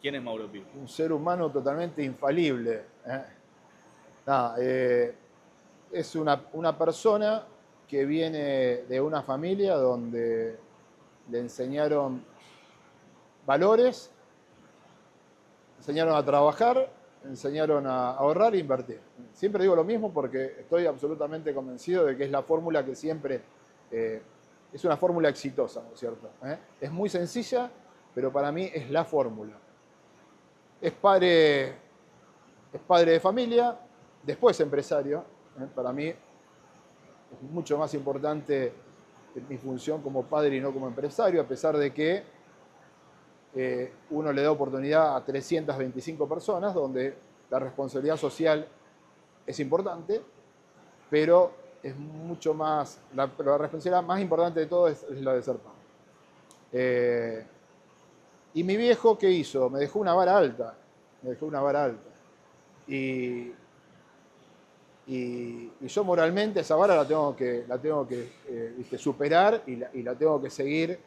¿Quién es Mauro Piro? Un ser humano totalmente infalible. Nada, es una persona que viene de una familia donde le enseñaron valores, enseñaron a trabajar, enseñaron a ahorrar e invertir. Siempre digo lo mismo porque estoy absolutamente convencido de que es la fórmula que siempre es una fórmula exitosa, ¿no es cierto? Es muy sencilla, pero para mí es la fórmula. Es padre de familia, después empresario. Para mí es mucho más importante mi función como padre y no como empresario, a pesar de que uno le da oportunidad a 325 personas, donde la responsabilidad social es importante, pero es mucho más, la responsabilidad más importante de todo es la de ser padre. Y mi viejo, ¿qué hizo? Me dejó una vara alta, Y, y yo moralmente esa vara la tengo que ¿viste? Superar y la tengo que seguir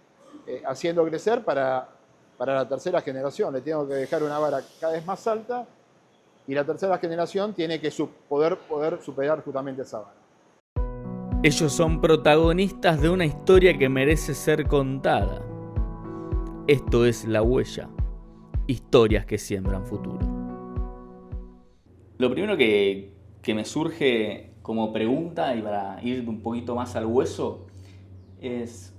haciendo crecer para la tercera generación. Le tengo que dejar una vara cada vez más alta y la tercera generación tiene que poder superar justamente esa vara. Ellos son protagonistas de una historia que merece ser contada. Esto es La Huella, historias que siembran futuro. Lo primero que me surge como pregunta, y para ir un poquito más al hueso, es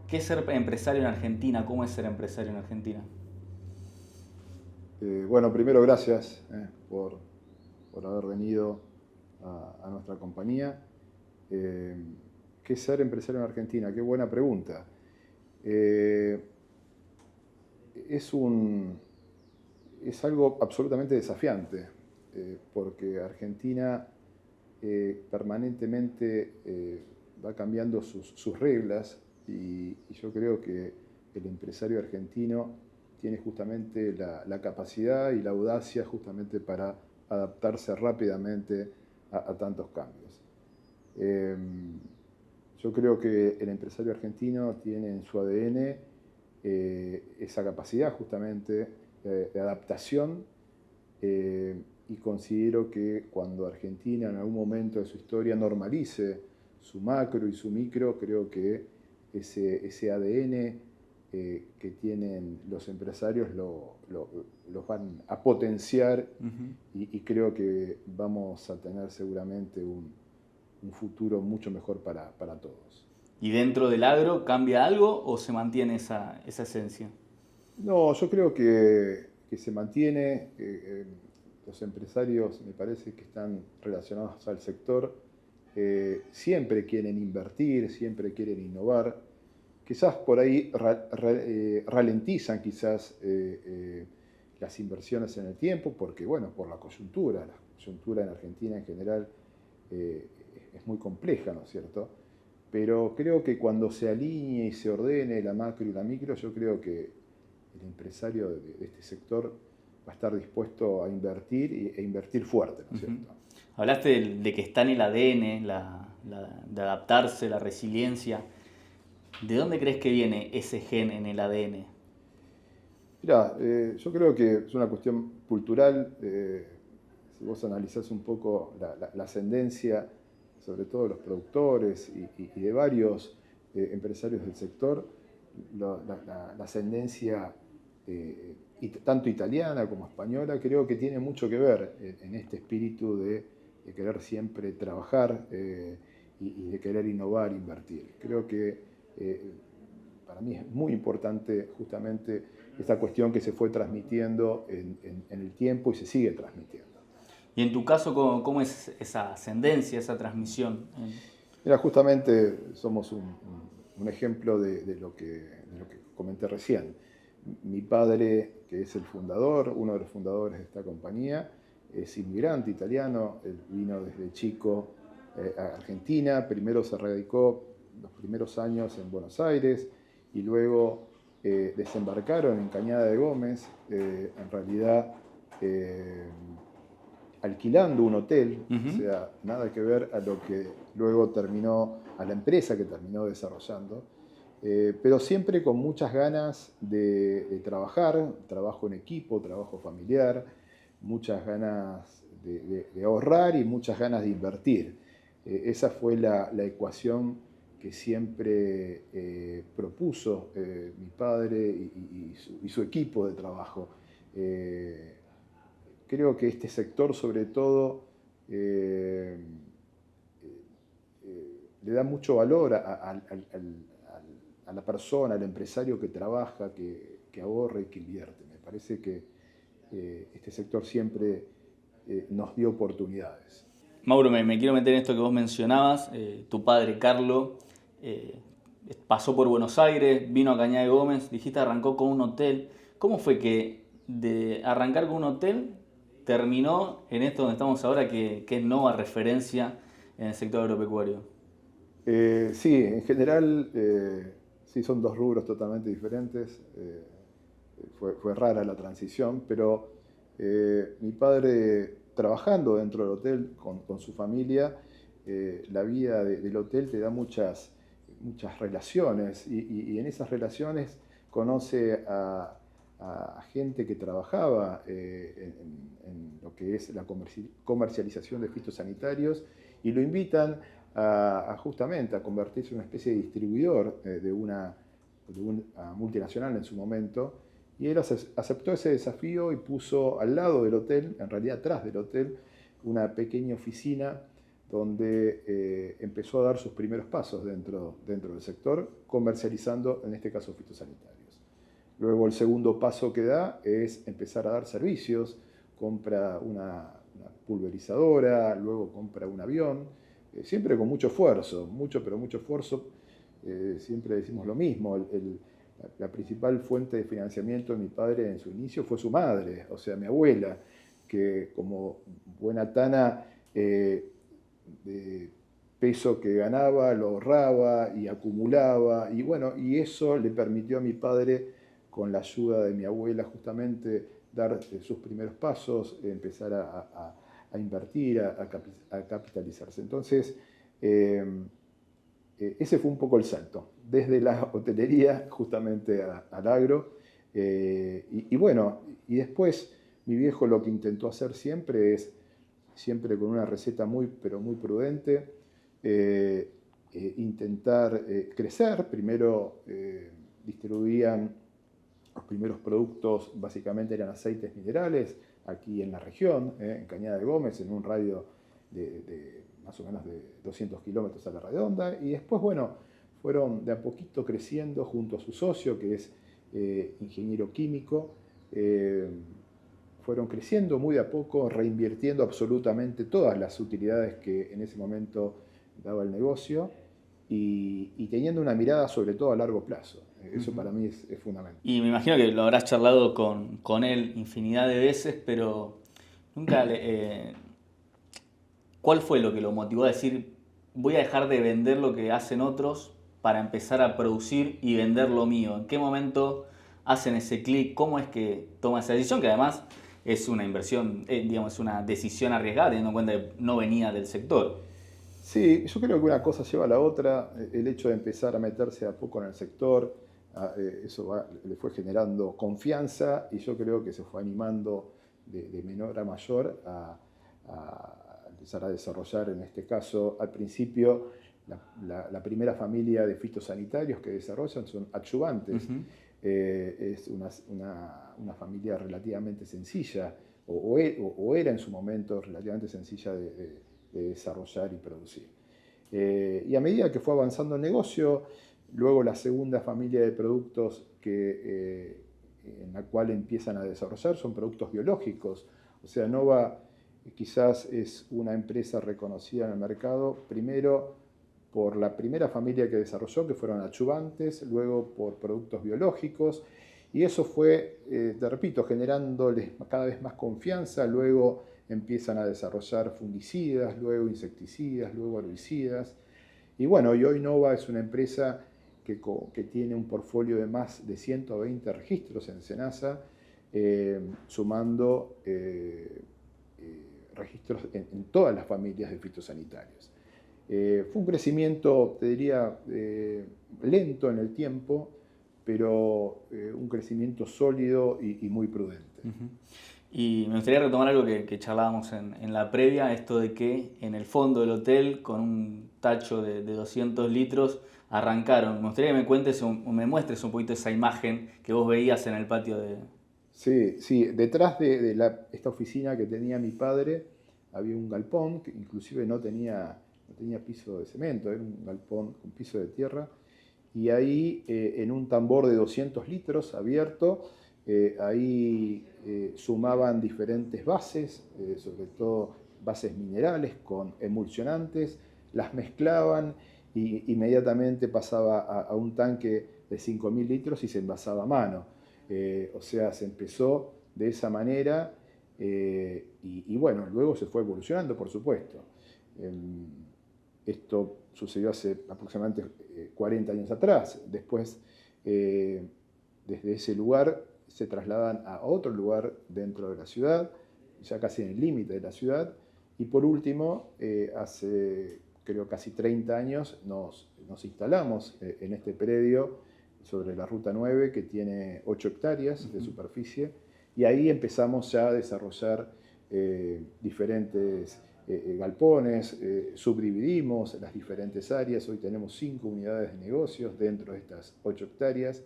¿qué es ser empresario en Argentina? ¿Cómo es ser empresario en Argentina? Bueno, primero gracias por haber venido a nuestra compañía. ¿Qué es ser empresario en Argentina? Qué buena pregunta. Es algo absolutamente desafiante, porque Argentina permanentemente va cambiando sus reglas y yo creo que el empresario argentino tiene justamente la capacidad y la audacia justamente para adaptarse rápidamente a tantos cambios. Yo creo que el empresario argentino tiene en su ADN esa capacidad justamente de adaptación y considero que cuando Argentina en algún momento de su historia normalice su macro y su micro, creo que ese ADN que tienen los empresarios los van a potenciar y creo que vamos a tener seguramente un futuro mucho mejor para todos. ¿Y dentro del agro cambia algo o se mantiene esa esencia? No, yo creo que se mantiene. Los empresarios me parece que están relacionados al sector, siempre quieren invertir, siempre quieren innovar. Quizás por ahí ralentizan quizás las inversiones en el tiempo, porque bueno, por la coyuntura en Argentina en general es muy compleja, ¿no es cierto? Pero creo que cuando se alinee y se ordene la macro y la micro, yo creo que el empresario de este sector va a estar dispuesto a invertir e invertir fuerte, ¿no es cierto? Hablaste de que está en el ADN, de adaptarse, la resiliencia. ¿De dónde crees que viene ese gen en el ADN? Mirá, yo creo que es una cuestión cultural. Si vos analizás un poco la ascendencia, sobre todo de los productores y de varios empresarios del sector, la ascendencia tanto italiana como española, creo que tiene mucho que ver en este espíritu de querer siempre trabajar y de querer innovar, invertir. Creo que para mí es muy importante justamente esta cuestión que se fue transmitiendo en el tiempo y se sigue transmitiendo. Y en tu caso, ¿cómo es esa ascendencia, esa transmisión? Mira, justamente somos un ejemplo de lo que comenté recién. Mi padre, que es el fundador, uno de los fundadores de esta compañía, es inmigrante italiano. Él vino desde chico a Argentina. Primero se radicó los primeros años en Buenos Aires y luego desembarcaron en Cañada de Gómez, en realidad alquilando un hotel, o sea, nada que ver a lo que luego terminó, a la empresa que terminó desarrollando. pero siempre con muchas ganas de trabajar, trabajo en equipo, trabajo familiar, muchas ganas de ahorrar y muchas ganas de invertir. Esa fue la ecuación que siempre propuso mi padre y su equipo de trabajo. Creo que este sector, sobre todo, le da mucho valor a la persona, al empresario que trabaja, que ahorra y que invierte. Me parece que este sector siempre nos dio oportunidades. Mauro, me quiero meter en esto que vos mencionabas. Tu padre, Carlos, eh, pasó por Buenos Aires, vino a Cañada de Gómez, dijiste arrancó con un hotel. ¿Cómo fue que de arrancar con un hotel terminó en esto donde estamos ahora, que es Nova referencia en el sector agropecuario? Sí, en general, sí son dos rubros totalmente diferentes. Fue rara la transición, pero mi padre trabajando dentro del hotel con su familia, la vida del hotel te da muchas relaciones y en esas relaciones conoce a gente que trabajaba en lo que es la comercialización de fitosanitarios y lo invitan justamente a convertirse en una especie de distribuidor de una multinacional en su momento. Y él aceptó ese desafío y puso al lado del hotel, en realidad atrás del hotel, una pequeña oficina donde empezó a dar sus primeros pasos dentro del sector, comercializando, en este caso, fitosanitarios. Luego el segundo paso que da es empezar a dar servicios, compra una pulverizadora, luego compra un avión, siempre con mucho esfuerzo, pero mucho esfuerzo. Siempre decimos lo mismo, la principal fuente de financiamiento de mi padre en su inicio fue su madre, o sea, mi abuela, que como buena tana, de peso que ganaba, lo ahorraba y acumulaba, y bueno, y eso le permitió a mi padre, con la ayuda de mi abuela justamente, dar sus primeros pasos, empezar a invertir, a capitalizarse. Entonces, ese fue un poco el salto, desde la hotelería justamente al agro. Y bueno, y después mi viejo lo que intentó hacer siempre es, siempre con una receta pero muy prudente, intentar crecer. Primero distribuían los primeros productos, básicamente eran aceites minerales, aquí en la región, en Cañada de Gómez, en un radio de más o menos de 200 kilómetros a la redonda, y después, bueno, fueron de a poquito creciendo junto a su socio, que es ingeniero químico, fueron creciendo muy de a poco, reinvirtiendo absolutamente todas las utilidades que en ese momento daba el negocio y teniendo una mirada sobre todo a largo plazo. Eso para mí es fundamental. Y me imagino que lo habrás charlado con él infinidad de veces, pero nunca ¿cuál fue lo que lo motivó a decir, voy a dejar de vender lo que hacen otros para empezar a producir y vender lo mío? ¿En qué momento hacen ese clic? ¿Cómo es que toma esa decisión? Que además es una inversión, digamos, es una decisión arriesgada, teniendo en cuenta que no venía del sector. Sí, yo creo que una cosa lleva a la otra. El hecho de empezar a meterse a poco en el sector, eso le fue generando confianza y yo creo que se fue animando de menor a mayor a empezar a desarrollar, en este caso, al principio, la primera familia de fitosanitarios que desarrollan son adyuvantes. Es una familia relativamente sencilla, o era en su momento relativamente sencilla de desarrollar y producir. Y a medida que fue avanzando el negocio, luego la segunda familia de productos en la cual empiezan a desarrollar son productos biológicos. O sea, Nova quizás es una empresa reconocida en el mercado, primero por la primera familia que desarrolló, que fueron adyuvantes, luego por productos biológicos, y eso fue, te repito, generándoles cada vez más confianza. Luego empiezan a desarrollar fungicidas, luego insecticidas, luego herbicidas. Y bueno, y hoy Nova es una empresa que tiene un portfolio de más de 120 registros en SENASA, sumando registros en todas las familias de fitosanitarios. Fue un crecimiento, te diría, lento en el tiempo, pero un crecimiento sólido y muy prudente. Ujú. Y me gustaría retomar algo que charlábamos en la previa, esto de que en el fondo del hotel, con un tacho de 200 litros, arrancaron. Me gustaría que me cuentes o me muestres un poquito esa imagen que vos veías en el patio de... Sí, sí, detrás de esta oficina que tenía mi padre había un galpón que inclusive no tenía piso de cemento, era un galpón con piso de tierra. Y ahí en un tambor de 200 litros abierto, ahí sumaban diferentes bases, sobre todo bases minerales con emulsionantes, las mezclaban y inmediatamente pasaba a un tanque de 5.000 litros y se envasaba a mano. O sea, se empezó de esa manera y bueno, luego se fue evolucionando, por supuesto. Esto sucedió hace aproximadamente 40 años atrás. Después, desde ese lugar, se trasladan a otro lugar dentro de la ciudad, ya casi en el límite de la ciudad. Y por último, hace creo casi 30 años, nos instalamos en este predio sobre la Ruta 9, que tiene 8 hectáreas de superficie. Y ahí empezamos ya a desarrollar diferentes galpones, subdividimos las diferentes áreas, hoy tenemos 5 unidades de negocios dentro de estas 8 hectáreas.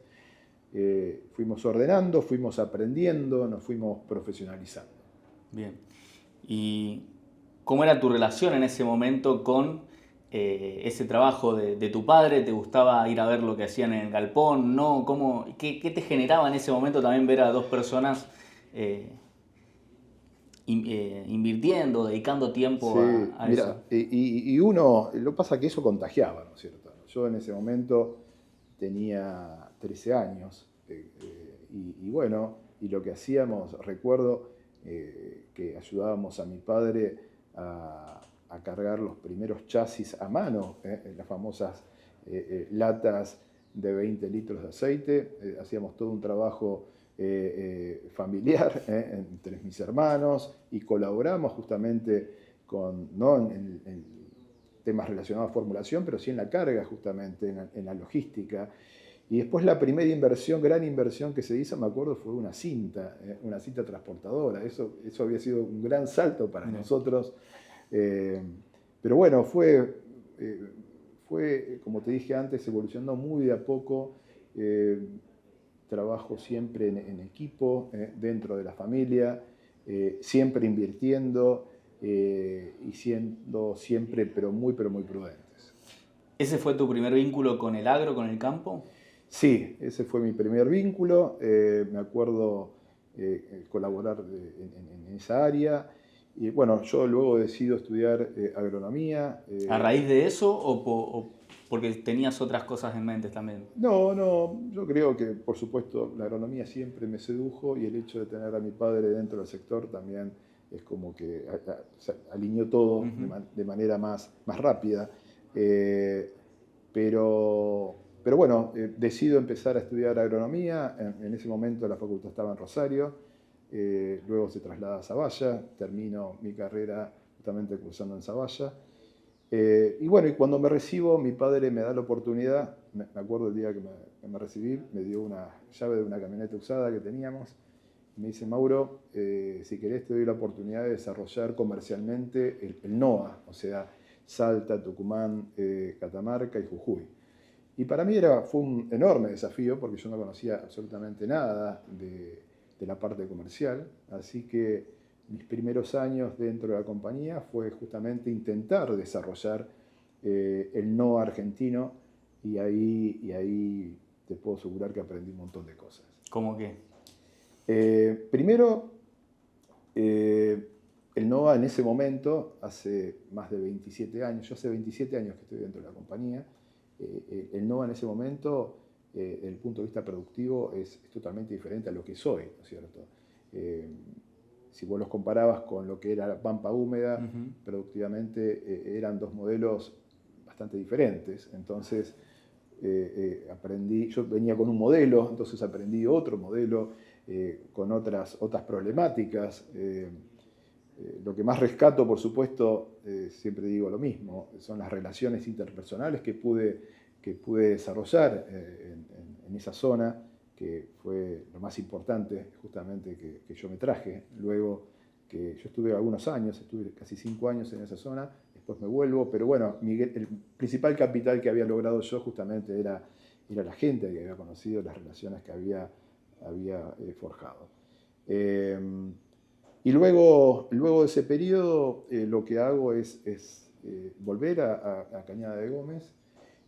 Fuimos ordenando, fuimos aprendiendo, nos fuimos profesionalizando. Bien. ¿Y cómo era tu relación en ese momento con ese trabajo de tu padre? ¿Te gustaba ir a ver lo que hacían en el galpón? ¿No? ¿Qué te generaba en ese momento también ver a dos personas invirtiendo, dedicando tiempo Sí, a eso? mira, y uno, lo pasa que eso contagiaba, ¿no es cierto? Yo en ese momento tenía 13 años y bueno, y lo que hacíamos, recuerdo que ayudábamos a mi padre a cargar los primeros chasis a mano, las famosas latas de 20 litros de aceite, hacíamos todo un trabajo familiar entre mis hermanos y colaboramos justamente no en temas relacionados a formulación, pero sí en la carga justamente, en la logística. Y después la primera inversión, gran inversión que se hizo, me acuerdo, fue una cinta transportadora. Eso había sido un gran salto para nosotros. Pero bueno, fue, como te dije antes, evolucionando muy de a poco. Trabajo siempre en equipo, dentro de la familia, siempre invirtiendo y siendo siempre, pero muy prudentes. ¿Ese fue tu primer vínculo con el agro, con el campo? Sí, ese fue mi primer vínculo. Me acuerdo colaborar en esa área. Y bueno, yo luego decido estudiar agronomía. ¿A raíz de eso o porque tenías otras cosas en mente también? No, yo creo que por supuesto la agronomía siempre me sedujo y el hecho de tener a mi padre dentro del sector también es como que se alineó todo de manera más rápida. Eh, pero bueno, decido empezar a estudiar agronomía. En ese momento la facultad estaba en Rosario, luego se traslada a Zavalla, termino mi carrera justamente cursando en Zavalla. Y bueno, y cuando me recibo, mi padre me da la oportunidad, me acuerdo el día que me recibí, me dio una llave de una camioneta usada que teníamos, y me dice: Mauro, si querés te doy la oportunidad de desarrollar comercialmente el NOA, o sea, Salta, Tucumán, Catamarca y Jujuy. Y para mí fue un enorme desafío porque yo no conocía absolutamente nada de la parte comercial, así que mis primeros años dentro de la compañía fue justamente intentar desarrollar el no argentino y ahí te puedo asegurar que aprendí un montón de cosas. ¿Cómo qué? Primero, el NOA en ese momento, hace más de 27 años, yo hace 27 años que estoy dentro de la compañía, el NOA en ese momento, desde el punto de vista productivo, es totalmente diferente a lo que es hoy, ¿no es cierto? Si vos los comparabas con lo que era la pampa húmeda, productivamente eran dos modelos bastante diferentes. Entonces aprendí, yo venía con un modelo, entonces aprendí otro modelo con otras problemáticas. Lo que más rescato, por supuesto, siempre digo lo mismo, son las relaciones interpersonales que pude desarrollar en esa zona, que fue lo más importante justamente que yo me traje. Luego que yo estuve algunos años, estuve casi 5 años en esa zona, después me vuelvo, pero bueno, el principal capital que había logrado yo justamente era la gente que había conocido, las relaciones que había forjado. Y luego de ese periodo, lo que hago es volver a Cañada de Gómez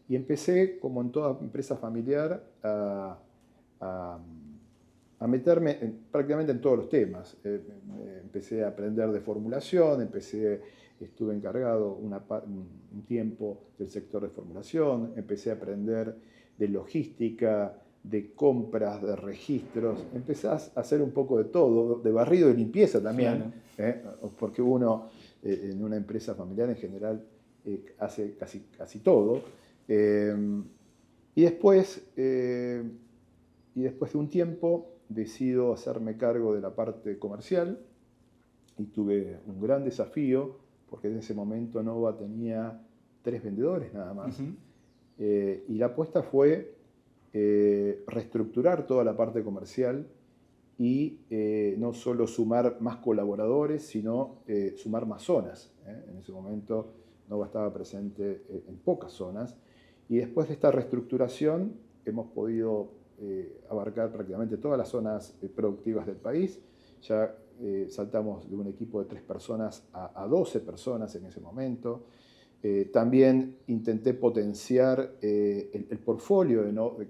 y empecé, como en toda empresa familiar, a meterme prácticamente en todos los temas. Empecé a aprender de formulación, estuve encargado un tiempo del sector de formulación, empecé a aprender de logística, de compras, de registros, empezás a hacer un poco de todo, de barrido y limpieza también, porque uno en una empresa familiar en general hace casi todo. Y después de un tiempo decido hacerme cargo de la parte comercial y tuve un gran desafío porque en ese momento Nova tenía 3 vendedores nada más. Y la apuesta fue reestructurar toda la parte comercial y no solo sumar más colaboradores, sino sumar más zonas. En ese momento Nova estaba presente en pocas zonas y después de esta reestructuración hemos podido abarcar prácticamente todas las zonas productivas del país. Ya saltamos de un equipo de 3 personas a 12 personas en ese momento. También intenté potenciar el portfolio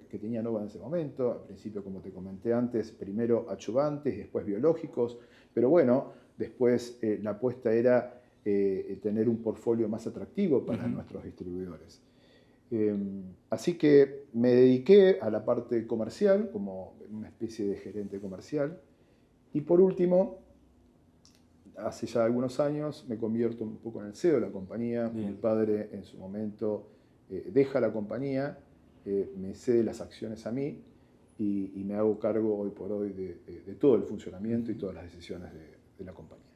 que tenía Nova en ese momento. Al principio, como te comenté antes, primero adyuvantes y después biológicos. Pero bueno, después la apuesta era tener un portfolio más atractivo para nuestros distribuidores. Así que me dediqué a la parte comercial, como una especie de gerente comercial. Y por último, hace ya algunos años me convierto un poco en el CEO de la compañía. Bien. Mi padre en su momento deja la compañía, me cede las acciones a mí y me hago cargo hoy por hoy de todo el funcionamiento y todas las decisiones de la compañía.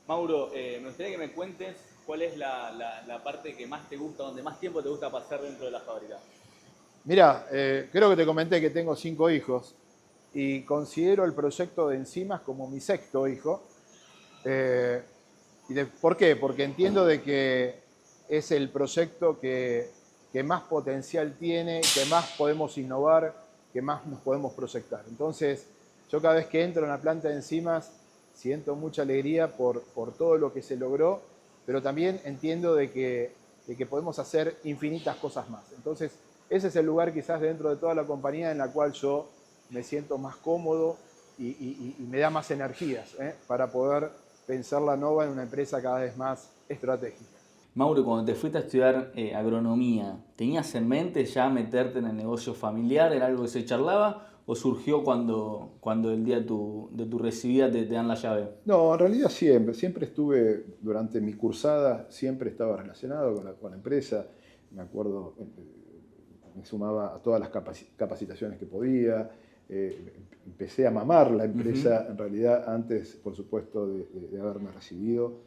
Mauro, me gustaría que me cuentes cuál es la parte que más te gusta, donde más tiempo te gusta pasar dentro de la fábrica. Mira, creo que te comenté que tengo 5 hijos y considero el proyecto de enzimas como mi 6º hijo. ¿Por qué? Porque entiendo de que es el proyecto que más potencial tiene, que más podemos innovar, que más nos podemos proyectar. Entonces, yo cada vez que entro en la planta de enzimas siento mucha alegría por todo lo que se logró, pero también entiendo de que podemos hacer infinitas cosas más. Entonces, ese es el lugar quizás dentro de toda la compañía en la cual yo me siento más cómodo y me da más energías para poder pensar la Nova en una empresa cada vez más estratégica. Mauro, cuando te fuiste a estudiar agronomía, ¿tenías en mente ya meterte en el negocio familiar? ¿Era algo que se charlaba? ¿O surgió cuando el día de tu recibida te dan la llave? No, en realidad siempre estuve, durante mi cursada, siempre estaba relacionado con la empresa. Me acuerdo, me sumaba a todas las capacitaciones que podía. Empecé a mamar la empresa, en realidad, antes, por supuesto, de haberme recibido,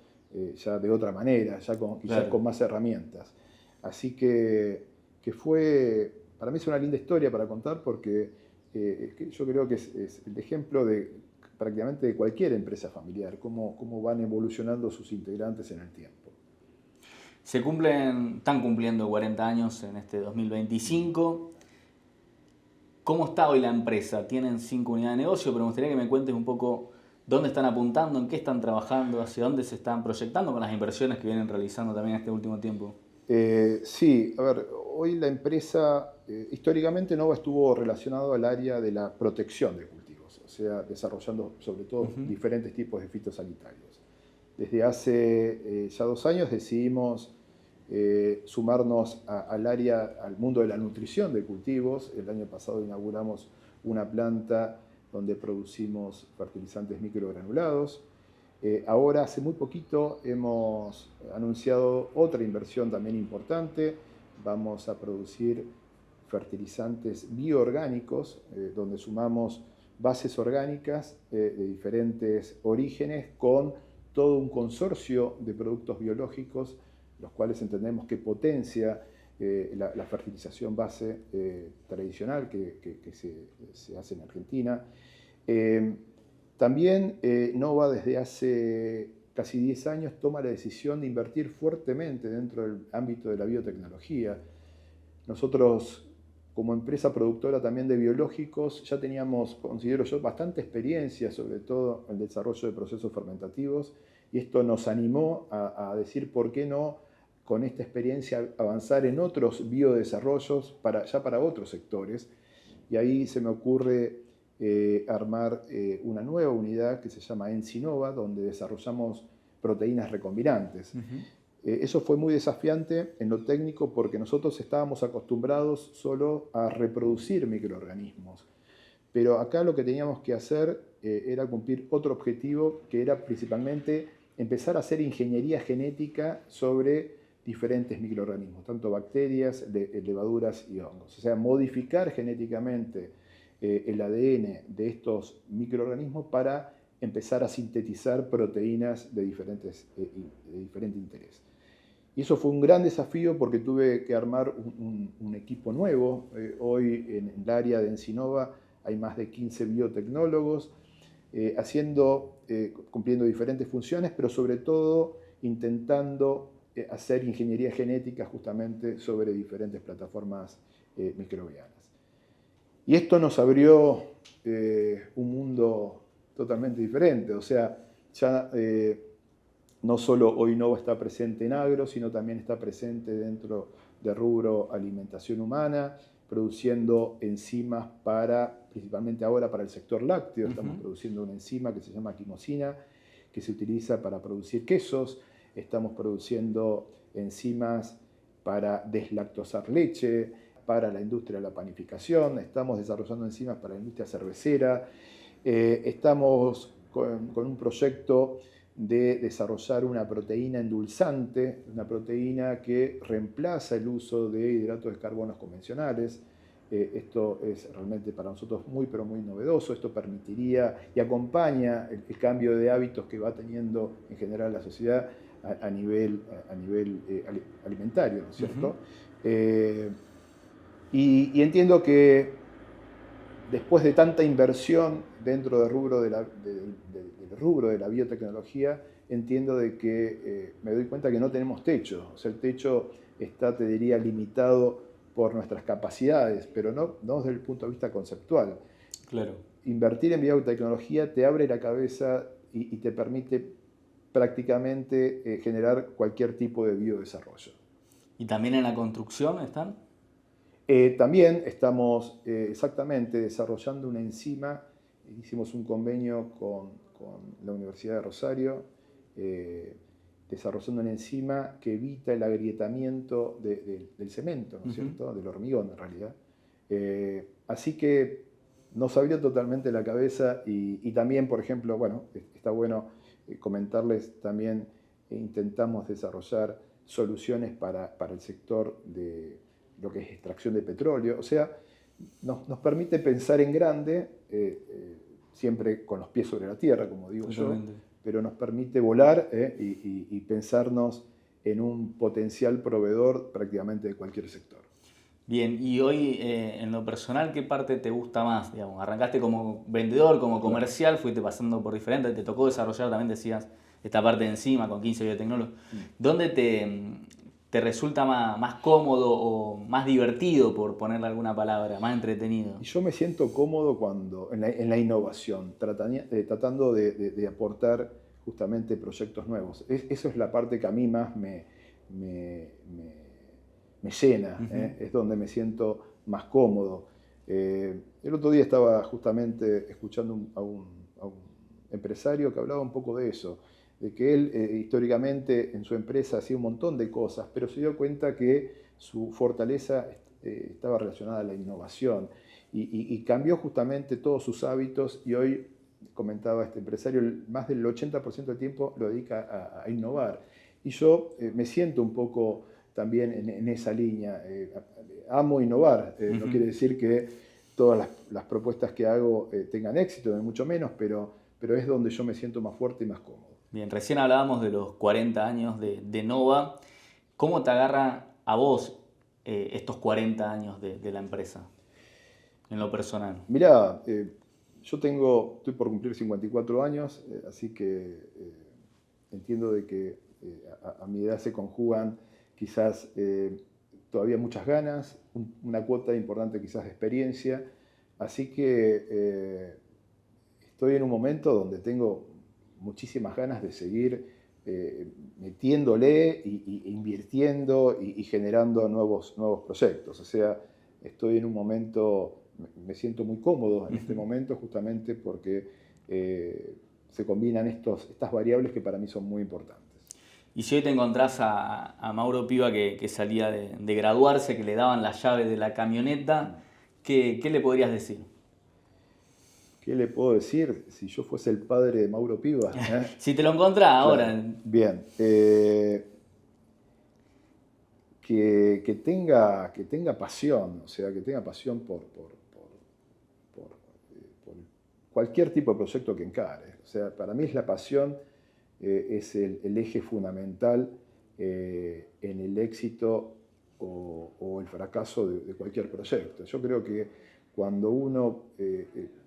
ya de otra manera, quizás con más herramientas. Así que para mí es una linda historia para contar porque yo creo que es el ejemplo de prácticamente de cualquier empresa familiar, cómo van evolucionando sus integrantes en el tiempo. Están cumpliendo 40 años en este 2025. ¿Cómo está hoy la empresa? Tienen 5 unidades de negocio, pero me gustaría que me cuentes un poco dónde están apuntando, en qué están trabajando, hacia dónde se están proyectando con las inversiones que vienen realizando también este último tiempo. Sí, a ver, hoy la empresa históricamente Nova estuvo relacionado al área de la protección de cultivos, o sea, desarrollando sobre todo diferentes tipos de fitosanitarios. Desde hace ya 2 años decidimos sumarnos al mundo de la nutrición de cultivos. El año pasado inauguramos una planta donde producimos fertilizantes microgranulados. Ahora, hace muy poquito, hemos anunciado otra inversión también importante. Vamos a producir fertilizantes bioorgánicos, donde sumamos bases orgánicas de diferentes orígenes con todo un consorcio de productos biológicos, los cuales entendemos que potencia la fertilización base tradicional que se hace en Argentina. También NOVA desde hace casi 10 años toma la decisión de invertir fuertemente dentro del ámbito de la biotecnología. Nosotros, como empresa productora también de biológicos, ya teníamos, considero yo, bastante experiencia, sobre todo en el desarrollo de procesos fermentativos, y esto nos animó a decir por qué no, con esta experiencia, avanzar en otros biodesarrollos ya para otros sectores. Y ahí se me ocurre armar una nueva unidad que se llama Encinova, donde desarrollamos proteínas recombinantes. Eso fue muy desafiante en lo técnico porque nosotros estábamos acostumbrados solo a reproducir microorganismos. Pero acá lo que teníamos que hacer era cumplir otro objetivo, que era principalmente empezar a hacer ingeniería genética sobre diferentes microorganismos, tanto bacterias, levaduras y hongos. O sea, modificar genéticamente el ADN de estos microorganismos para empezar a sintetizar proteínas de diferente interés. Y eso fue un gran desafío porque tuve que armar un equipo nuevo. Hoy en el área de Encinova hay más de 15 biotecnólogos cumpliendo diferentes funciones, pero sobre todo intentando hacer ingeniería genética justamente sobre diferentes plataformas microbianas. Y esto nos abrió un mundo totalmente diferente. O sea, ya no solo hoy NOVA está presente en agro, sino también está presente dentro del rubro alimentación humana, produciendo enzimas principalmente ahora para el sector lácteo. Estamos produciendo una enzima que se llama quimosina, que se utiliza para producir quesos. Estamos produciendo enzimas para deslactosar leche, para la industria de la panificación. Estamos desarrollando enzimas para la industria cervecera. Estamos con un proyecto de desarrollar una proteína endulzante, una proteína que reemplaza el uso de hidratos de carbono convencionales. Esto es realmente para nosotros muy, pero muy novedoso. Esto permitiría y acompaña el cambio de hábitos que va teniendo en general la sociedad a nivel alimentario, ¿no es cierto? Y entiendo que después de tanta inversión dentro del rubro de la biotecnología, entiendo de que me doy cuenta que no tenemos techo. O sea, el techo está, te diría, limitado por nuestras capacidades, pero no desde el punto de vista conceptual. Claro. Invertir en biotecnología te abre la cabeza y te permite prácticamente generar cualquier tipo de biodesarrollo. ¿Y también en la construcción están? También estamos exactamente desarrollando una enzima. Hicimos un convenio con la Universidad de Rosario, desarrollando una enzima que evita el agrietamiento del cemento, ¿no es cierto? Del hormigón, en realidad. Así que nos abrió totalmente la cabeza y también, por ejemplo, bueno, está bueno comentarles, también intentamos desarrollar soluciones para el sector de lo que es extracción de petróleo. O sea, nos permite pensar en grande, siempre con los pies sobre la tierra, como digo yo, pero nos permite volar y pensarnos en un potencial proveedor prácticamente de cualquier sector. Bien, y hoy en lo personal, ¿qué parte te gusta más? Digamos, arrancaste como vendedor, como comercial, fuiste pasando por diferentes, te tocó desarrollar, también decías, esta parte de encima con 15 biotecnólogos. ¿Dónde te resulta más cómodo o más divertido, por ponerle alguna palabra, más entretenido? Y yo me siento cómodo en la innovación, tratando de aportar justamente proyectos nuevos. Eso es la parte que a mí más me llena, es donde me siento más cómodo. El otro día estaba justamente escuchando a un empresario que hablaba un poco de eso, de que él históricamente en su empresa hacía un montón de cosas, pero se dio cuenta que su fortaleza estaba relacionada a la innovación y cambió justamente todos sus hábitos y hoy, comentaba este empresario, más del 80% del tiempo lo dedica a innovar. Y yo me siento un poco también en esa línea. Amo innovar, no quiere decir que todas las propuestas que hago tengan éxito, ni mucho menos, pero es donde yo me siento más fuerte y más cómodo. Bien, recién hablábamos de los 40 años de Nova. ¿Cómo te agarra a vos estos 40 años de la empresa, en lo personal? Mirá, estoy por cumplir 54 años, así que entiendo de que a mi edad se conjugan quizás todavía muchas ganas, una cuota importante quizás de experiencia, así que estoy en un momento donde tengo muchísimas ganas de seguir metiéndole e invirtiendo y generando nuevos proyectos. O sea, estoy en un momento, me siento muy cómodo en este momento justamente porque se combinan estas variables que para mí son muy importantes. Y si hoy te encontrás a Mauro Piva que salía de graduarse, que le daban la llave de la camioneta, ¿qué le podrías decir? ¿Qué le puedo decir si yo fuese el padre de Mauro Piva? Si te lo encontrás Claro. ahora. Bien. Que tenga pasión, o sea, que tenga pasión por cualquier tipo de proyecto que encare. O sea, para mí la pasión es el eje fundamental en el éxito o el fracaso de cualquier proyecto. Yo creo que cuando uno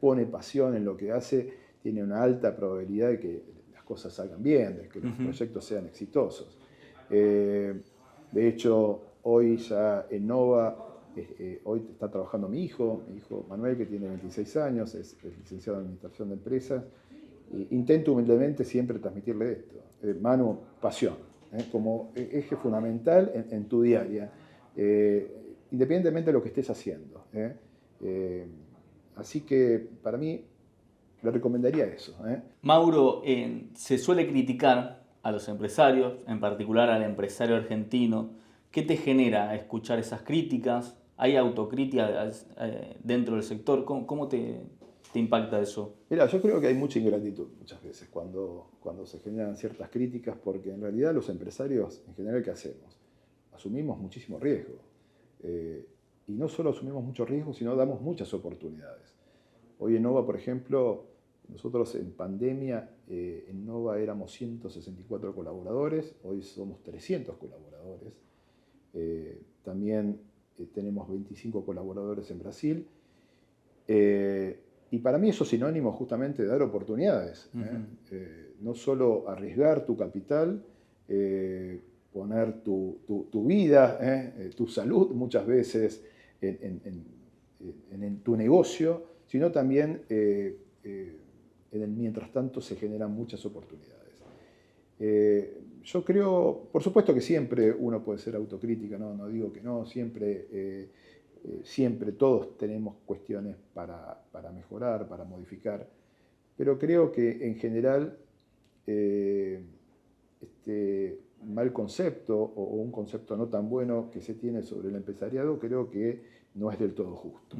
pone pasión en lo que hace, tiene una alta probabilidad de que las cosas salgan bien, de que los proyectos sean exitosos. De hecho, hoy ya en Nova, hoy está trabajando mi hijo Manuel, que tiene 26 años, es licenciado en Administración de Empresas. Intento humildemente siempre transmitirle esto. Manu, pasión, como eje fundamental en tu día a día, independientemente de lo que estés haciendo. Así que para mí le recomendaría eso. Mauro, se suele criticar a los empresarios, en particular al empresario argentino. ¿Qué te genera escuchar esas críticas? ¿Hay autocrítica dentro del sector? ¿Cómo te impacta eso? Mira, yo creo que hay mucha ingratitud muchas veces cuando se generan ciertas críticas, porque en realidad los empresarios, en general, ¿qué hacemos? Asumimos muchísimo riesgo. Y no solo asumimos mucho riesgo, sino damos muchas oportunidades. Hoy en Nova, por ejemplo, nosotros en pandemia, en Nova éramos 164 colaboradores, hoy somos 300 colaboradores. También tenemos 25 colaboradores en Brasil. Y para mí eso es sinónimo justamente de dar oportunidades. No solo arriesgar tu capital, poner tu vida, tu salud muchas veces en tu negocio, sino también mientras tanto se generan muchas oportunidades. Yo creo, por supuesto que siempre uno puede ser autocrítica, no digo que no, siempre todos tenemos cuestiones para mejorar, para modificar, pero creo que en general este mal concepto o un concepto no tan bueno que se tiene sobre el empresariado, creo que no es del todo justo.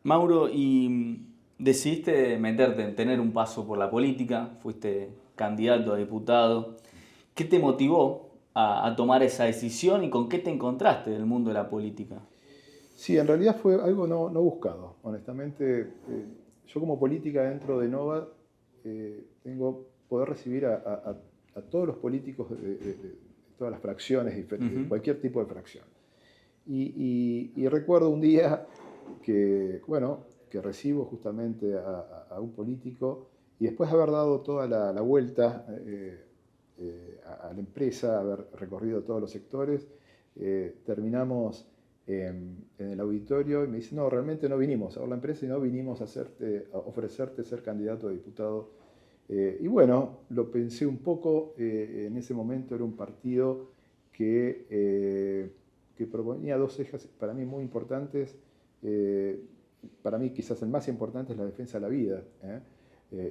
Mauro, y decidiste meterte en tener un paso por la política, fuiste candidato a diputado. ¿Qué te motivó a tomar esa decisión y con qué te encontraste en el mundo de la política? Sí, en realidad fue algo no buscado. Honestamente, yo como política dentro de Nova tengo poder recibir a todos los políticos de todas las fracciones, de cualquier tipo de fracción. Y recuerdo un día que recibo justamente a un político y después de haber dado toda la vuelta a la empresa, haber recorrido todos los sectores, terminamos en el auditorio y me dice, no, realmente no vinimos a ver la empresa, sino vinimos a ofrecerte ser candidato a diputado. Y bueno, lo pensé un poco, en ese momento era un partido que proponía dos ejes para mí muy importantes. Para mí quizás el más importante es la defensa de la vida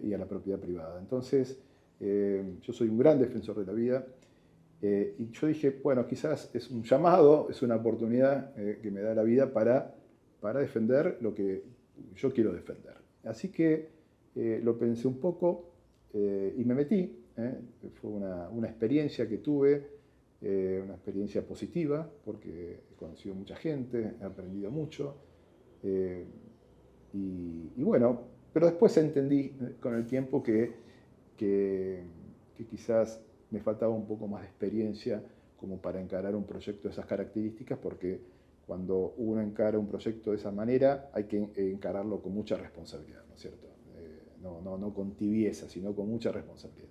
y a la propiedad privada. Entonces, yo soy un gran defensor de la vida. Y yo dije, bueno, quizás es un llamado, es una oportunidad que me da la vida para defender lo que yo quiero defender. Así que lo pensé un poco y me metí. Fue una experiencia que tuve, una experiencia positiva, porque he conocido mucha gente, he aprendido mucho. Y bueno, pero después entendí con el tiempo que que quizás me faltaba un poco más de experiencia como para encarar un proyecto de esas características, porque cuando uno encara un proyecto de esa manera hay que encararlo con mucha responsabilidad, ¿no es cierto? No con tibieza, sino con mucha responsabilidad.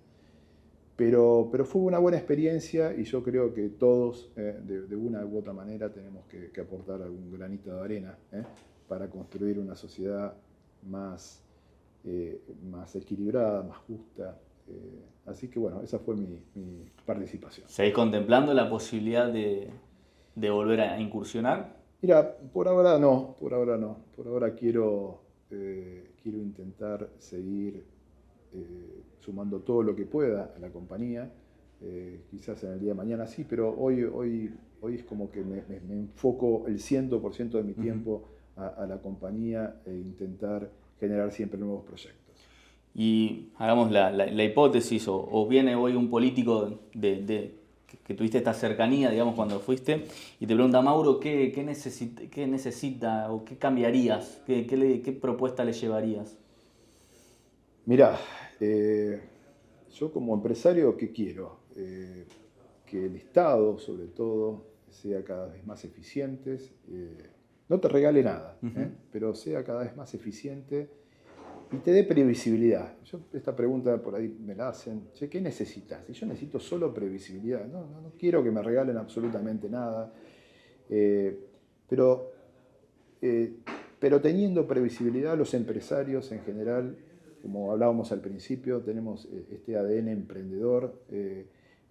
Pero fue una buena experiencia y yo creo que todos, de una u otra manera, tenemos que aportar algún granito de arena para construir una sociedad más equilibrada, más justa. Así que bueno, esa fue mi participación. ¿Seguís contemplando la posibilidad de volver a incursionar? Mira, por ahora no. Por ahora quiero intentar seguir sumando todo lo que pueda a la compañía. Quizás en el día de mañana sí, pero hoy es como que me enfoco el 100% de mi tiempo a la compañía e intentar generar siempre nuevos proyectos. Y hagamos la hipótesis, o viene hoy un político que tuviste esta cercanía, digamos, cuando fuiste, y te pregunta, Mauro, ¿qué necesita o qué cambiarías? ¿Qué propuesta le llevarías? Mirá, yo como empresario, ¿qué quiero? Que el Estado, sobre todo, sea cada vez más eficiente. No te regale nada, pero sea cada vez más eficiente y te dé previsibilidad. Esta pregunta por ahí me la hacen, che, ¿qué necesitas? Y yo necesito solo previsibilidad. No quiero que me regalen absolutamente nada, pero teniendo previsibilidad, los empresarios en general, como hablábamos al principio, tenemos este ADN emprendedor,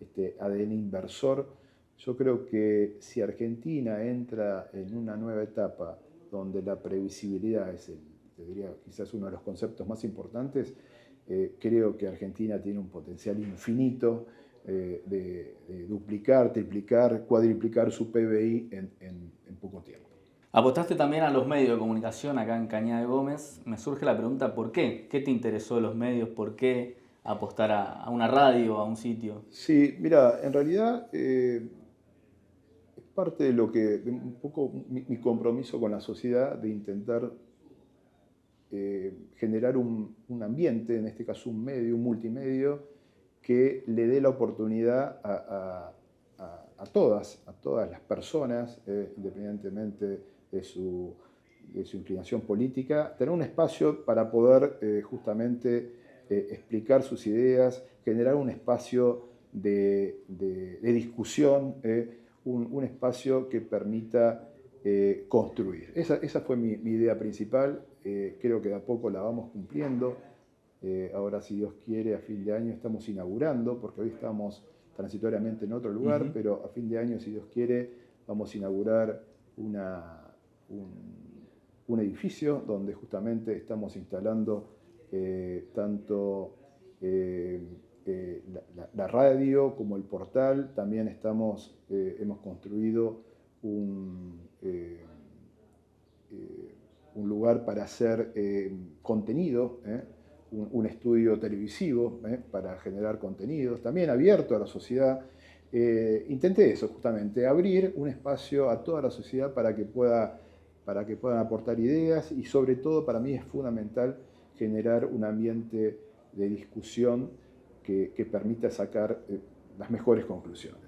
este ADN inversor. Yo creo que si Argentina entra en una nueva etapa donde la previsibilidad es te diría, quizás uno de los conceptos más importantes, creo que Argentina tiene un potencial infinito de duplicar, triplicar, cuadriplicar su PBI en poco tiempo. Apostaste también a los medios de comunicación acá en Cañada de Gómez. Me surge la pregunta, ¿por qué? ¿Qué te interesó de los medios? ¿Por qué apostar a una radio, a un sitio? Sí, mira, en realidad es parte de un poco mi compromiso con la sociedad de intentar generar un ambiente, en este caso un medio, un multimedio, que le dé la oportunidad a todas las personas, independientemente de su inclinación política, tener un espacio para poder justamente explicar sus ideas, generar un espacio de discusión, un espacio que permita construir. Esa fue mi idea principal. Creo que de a poco la vamos cumpliendo. Ahora, si Dios quiere, a fin de año estamos inaugurando, porque hoy estamos transitoriamente en otro lugar, pero a fin de año, si Dios quiere, vamos a inaugurar un edificio donde justamente estamos instalando tanto la radio como el portal. También hemos construido un lugar para hacer contenido, un estudio televisivo para generar contenidos, también abierto a la sociedad. Intenté eso justamente, abrir un espacio a toda la sociedad para que puedan aportar ideas, y sobre todo para mí es fundamental generar un ambiente de discusión que permita sacar las mejores conclusiones.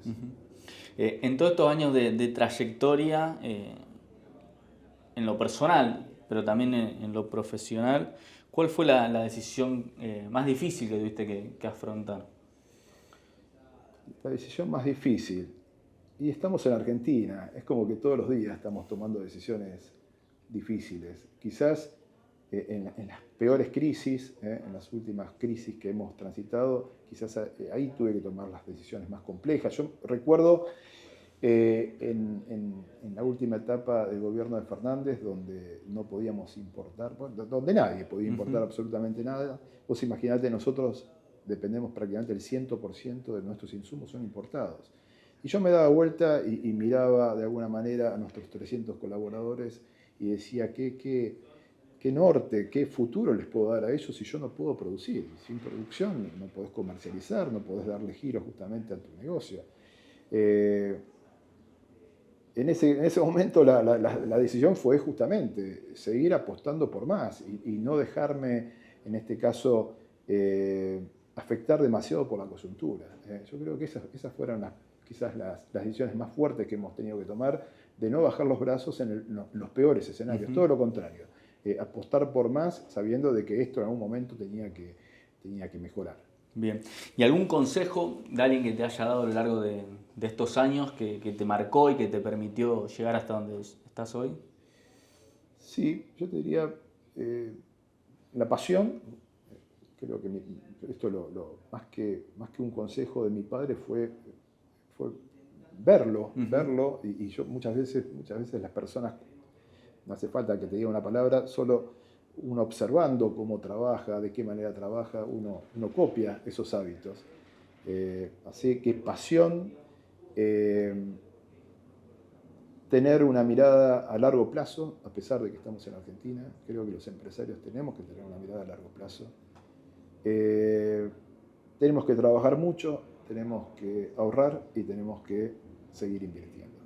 En todos estos años de trayectoria, en lo personal, pero también en lo profesional, ¿cuál fue la decisión más difícil que tuviste que afrontar? La decisión más difícil, y estamos en Argentina, es como que todos los días estamos tomando decisiones difíciles. Quizás en las peores crisis, en las últimas crisis que hemos transitado, quizás ahí tuve que tomar las decisiones más complejas. Yo recuerdo en la última etapa del gobierno de Fernández, donde no podíamos importar, donde nadie podía importar absolutamente nada. Vos imaginate, nosotros dependemos prácticamente del 100% de nuestros insumos son importados. Y yo me daba vuelta y miraba de alguna manera a nuestros 300 colaboradores y decía, ¿qué norte, qué futuro les puedo dar a ellos si yo no puedo producir? Sin producción no podés comercializar, no podés darle giro justamente a tu negocio. En ese momento la decisión fue justamente seguir apostando por más y no dejarme, en este caso, afectar demasiado por la coyuntura. Yo creo que esas fueron quizás las decisiones más fuertes que hemos tenido que tomar, de no bajar los brazos en los peores escenarios, todo lo contrario, apostar por más sabiendo de que esto en algún momento tenía que mejorar. Bien. ¿Y algún consejo de alguien que te haya dado a lo largo de estos años que te marcó y que te permitió llegar hasta donde estás hoy? Sí, yo te diría la pasión. Creo que esto más que un consejo de mi padre fue verlo, verlo, y yo muchas veces las personas, no hace falta que te diga una palabra, solo uno observando cómo trabaja, de qué manera trabaja, uno copia esos hábitos. Así que pasión, tener una mirada a largo plazo, a pesar de que estamos en Argentina, creo que los empresarios tenemos que tener una mirada a largo plazo. Tenemos que trabajar mucho, tenemos que ahorrar y tenemos que seguir invirtiendo.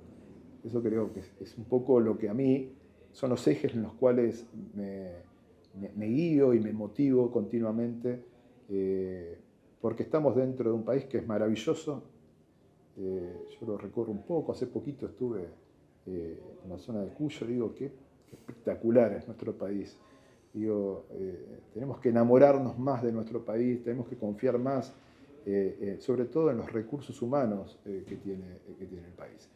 Eso creo que es un poco lo que a mí son los ejes en los cuales me guío y me motivo continuamente, porque estamos dentro de un país que es maravilloso. Yo lo recorro un poco, hace poquito estuve en la zona de Cuyo, digo, qué espectacular es nuestro país. Digo, tenemos que enamorarnos más de nuestro país, tenemos que confiar más, sobre todo en los recursos humanos que tiene el país.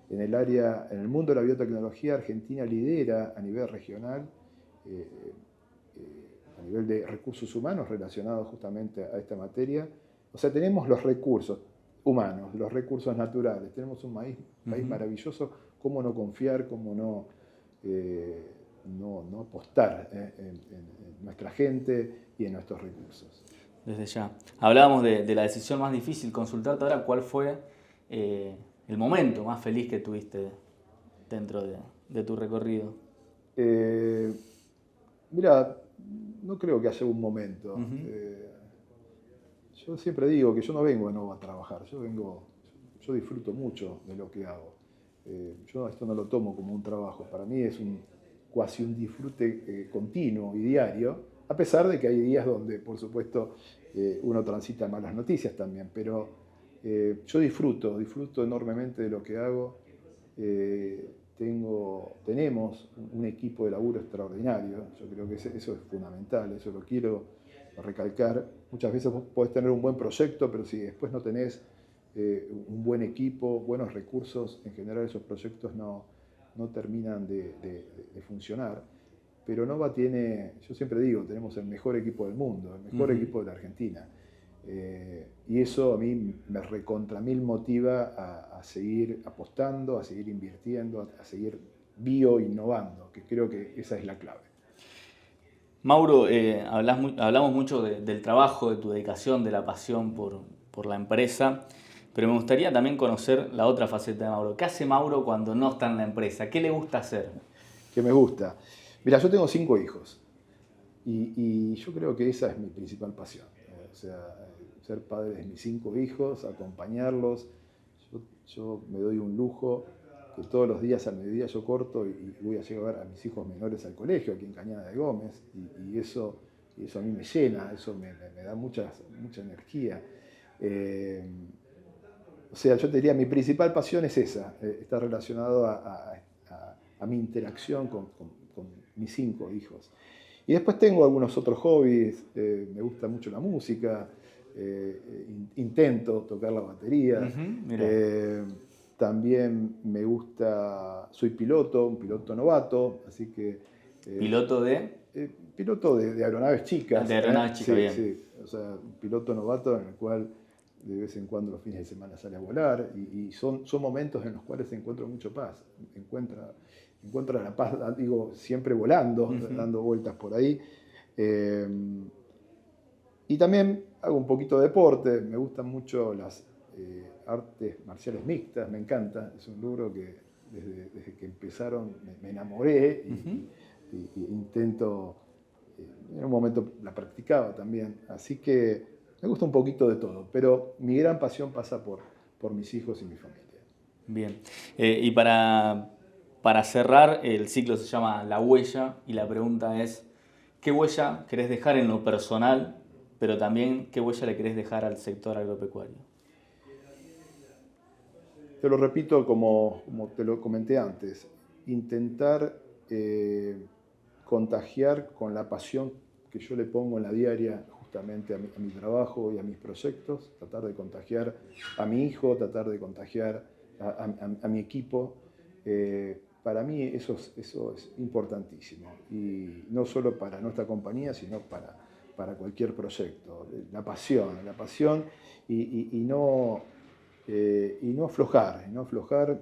En el mundo de la biotecnología, Argentina lidera a nivel regional, a nivel de recursos humanos relacionados justamente a esta materia. O sea, tenemos los recursos humanos, los recursos naturales, tenemos un país maravilloso. ¿Cómo no confiar, cómo no apostar en nuestra gente y en nuestros recursos? Desde ya. Hablábamos de la decisión más difícil, consultarte ahora cuál fue el momento más feliz que tuviste dentro de tu recorrido. Mira, no creo que haya un momento. Yo siempre digo que yo no vengo de nuevo a trabajar, yo disfruto mucho de lo que hago. Yo esto no lo tomo como un trabajo, para mí es casi un disfrute continuo y diario, a pesar de que hay días donde, por supuesto, uno transita malas noticias también, pero yo disfruto enormemente de lo que hago. Tenemos un equipo de laburo extraordinario, yo creo que eso es fundamental, eso lo quiero recalcar. Muchas veces vos podés tener un buen proyecto, pero si después no tenés un buen equipo, buenos recursos, en general esos proyectos no terminan de funcionar. Pero Nova yo siempre digo, tenemos el mejor equipo del mundo, el mejor equipo de la Argentina. Y eso a mí me recontra mil motiva a seguir apostando, a seguir invirtiendo, a seguir innovando, que creo que esa es la clave. Mauro, hablamos mucho del trabajo, de tu dedicación, de la pasión por la empresa, pero me gustaría también conocer la otra faceta de Mauro. ¿Qué hace Mauro cuando no está en la empresa? ¿Qué le gusta hacer? ¿Qué me gusta? Mira, yo tengo 5 hijos y yo creo que esa es mi principal pasión. O sea, ser padre de mis 5 hijos, acompañarlos. Yo me doy un lujo que todos los días al mediodía yo corto y voy a llevar a mis hijos menores al colegio, aquí en Cañada de Gómez, y eso a mí me llena, eso me da mucha energía. O sea, yo te diría, mi principal pasión es esa, está relacionado a mi interacción con mis 5 hijos. Y después tengo algunos otros hobbies, me gusta mucho la música, intento tocar la batería. También me gusta, soy un piloto novato, así que... ¿Piloto de? Piloto de aeronaves chicas. De aeronaves chicas, bien. Sí, o sea, un piloto novato en el cual de vez en cuando los fines de semana sale a volar y son momentos en los cuales encuentro mucho paz, encuentro la paz, digo, siempre volando, dando vueltas por ahí. Y también hago un poquito de deporte, me gustan mucho las artes marciales mixtas, me encanta, es un rubro que desde que empezaron me enamoré y intento, en un momento la practicaba también, así que me gusta un poquito de todo, pero mi gran pasión pasa por mis hijos y mi familia. Bien, y para cerrar, el ciclo se llama La Huella y la pregunta es, ¿qué huella querés dejar en lo personal pero también qué huella le querés dejar al sector agropecuario. Te lo repito como te lo comenté antes, intentar contagiar con la pasión que yo le pongo en la diaria justamente a mi trabajo y a mis proyectos, tratar de contagiar a mi hijo, tratar de contagiar a mi equipo. Para mí eso es importantísimo, y no solo para nuestra compañía, sino para cualquier proyecto. La pasión y no aflojar, no aflojar.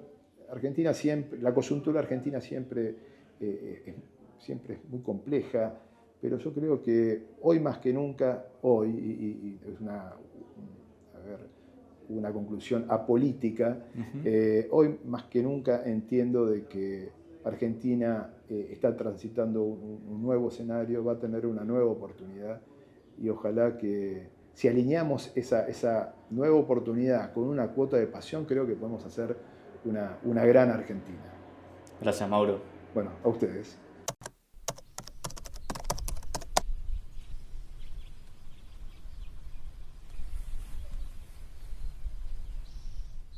Argentina siempre, la coyuntura argentina siempre es muy compleja, pero yo creo que hoy más que nunca, hoy, es una conclusión apolítica, hoy más que nunca entiendo de que Argentina está transitando un nuevo escenario, va a tener una nueva oportunidad, y ojalá que si alineamos esa nueva oportunidad con una cuota de pasión, creo que podemos hacer una gran Argentina. Gracias, Mauro. Bueno, a ustedes.